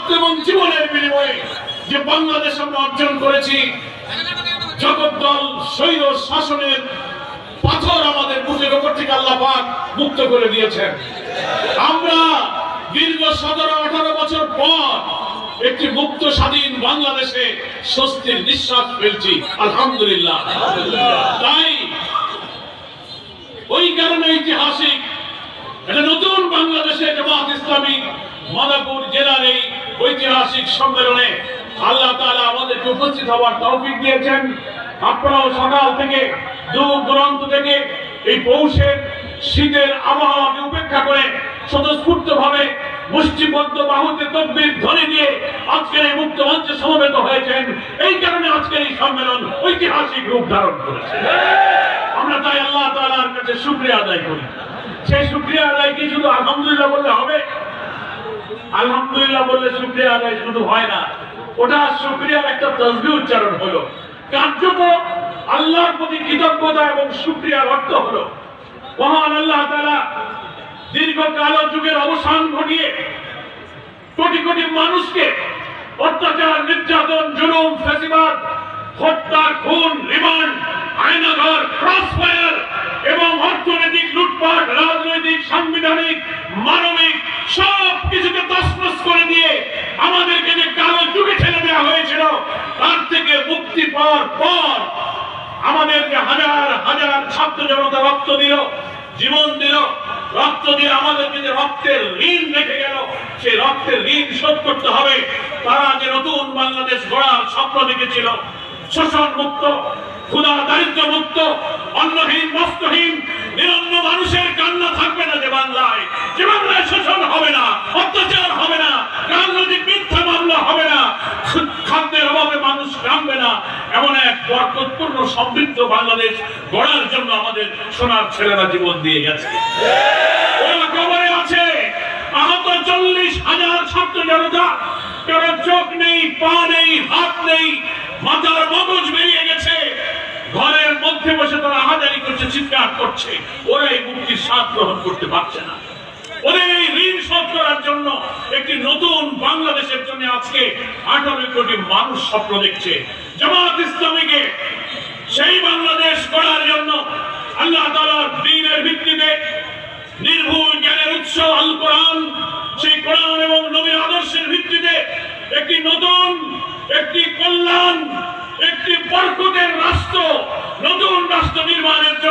রক্ত এবং জীবনের বিনিময়ে যে বাংলাদেশ আমরা অর্জন করেছি, জগদ্দল স্বৈর শাসনের পাথর আমাদের বুকের উপর থেকে আল্লাহ পাক মুক্ত করে দিয়েছেন। আমরা দীর্ঘ 17-18 বছর পর একটি মুক্ত স্বাধীন বাংলাদেশে স্বস্তির নিঃশ্বাস ফেলছি, আলহামদুলিল্লাহ। তাই ওই কারণে ঐতিহাসিক একটা নতুন বাংলাদেশে জামাত ইসলামী মাদারপুর জেলার এই ঐতিহাসিক সম্মেলনে আল্লাহ তাআলা আমাদেরকে উপস্থিত হওয়ার তৌফিক দিয়েছেন। আপনারাও সকাল থেকে দূর দূরান্ত থেকে এই পৌষের শীতের আবহাওয়াকে উপেক্ষা করে স্বতঃস্ফূর্ত ভাবে মুষ্টিবদ্ধ বাহুতে তকবীর ধ্বনি দিয়ে আজকের এই মুক্ত মঞ্চে সমবেত হয়েছেন। এই কারণে আজকের এই সম্মেলন ঐতিহাসিক রূপ ধারণ করেছে। আমরা তাই আল্লাহ তাআলার কাছে শুকরিয়া আদায় করি। সেই শুকরিয়া আদায় কি শুধু আলহামদুলিল্লাহ বললে হবে? আলহামদুলিল্লাহ বললে শুকরিয়া আদায় শুধু হয় না, ওটা শুকরিয়ার একটা তাসবিহ উচ্চারণ হলো। কার্যত আল্লাহর প্রতি কৃতজ্ঞতা এবং শুকরিয়ার অর্থ হলো মহান আল্লাহ তাআলা দীর্ঘ কালো যুগের অবসান ঘটিয়ে কোটি কোটি মানুষকে অত্যাচার, নির্যাতন, জুলুম, ফ্যাসিবাদ, হত্যা, খুন, রিমান্ড, আয়নাঘর, ক্রসফায়ার এবং অর্থনৈতিক লুটপাট, রাজনৈতিক, সাংবিধানিক, মানবিক সব কিছুকে তছনছ করে দিয়ে আমাদেরকে যে কালো যুগে ঠেলে দেওয়া হয়েছিল, তার থেকে মুক্তি পাওয়ার পর আমাদেরকে হাজার হাজার ছাত্র জনতা রক্ত দিল, জীবন দিল। রক্ত দিয়ে আমাদেরকে যে রক্তের ঋণ রেখে গেল, সেই রক্তের ঋণ শোধ করতে হবে। তারা যে নতুন বাংলাদেশ গড়ার স্বপ্ন দেখেছিল, শোষণ মুক্ত, ক্ষুধা দারিদ্র মুক্ত, অন্নহীন বস্ত্রহীন নিরন্ন মানুষের কান্না থাকবে না, যে বাংলায় শোষণ হবে না, অত্যাচার হবে না, রাজনৈতিক মিথ্যা মামলা হবে না, খাদ্যের অভাবে মানুষ কাঁদবে না, এমন এক বরকতপূর্ণ সমৃদ্ধ বাংলাদেশ গড়ার জন্য আমাদের সোনার ছেলেরা জীবন দিয়ে গেছে। ওরা কবরে আছে আহত 40,000 ছাত্র জনতা, কারো চোখ নেই, পা নেই, হাত নেই, মাথার মগজ বেরিয়ে গেছে, ঘরের মধ্যে বসে তারা আহাজারি করছে, চিৎকার করছে। ওরা এই মুক্তির স্বাদ গ্রহণ করতে পারছে না। ওদের এই ঋণ শোধ করার জন্য একটি নতুন বাংলাদেশের জন্য আজকে 18 কোটি মানুষ স্বপ্ন দেখছে। জামাত ইসলামীকে সেই বাংলাদেশ গড়ার জন্য আল্লাহ তাআলার দ্বীনের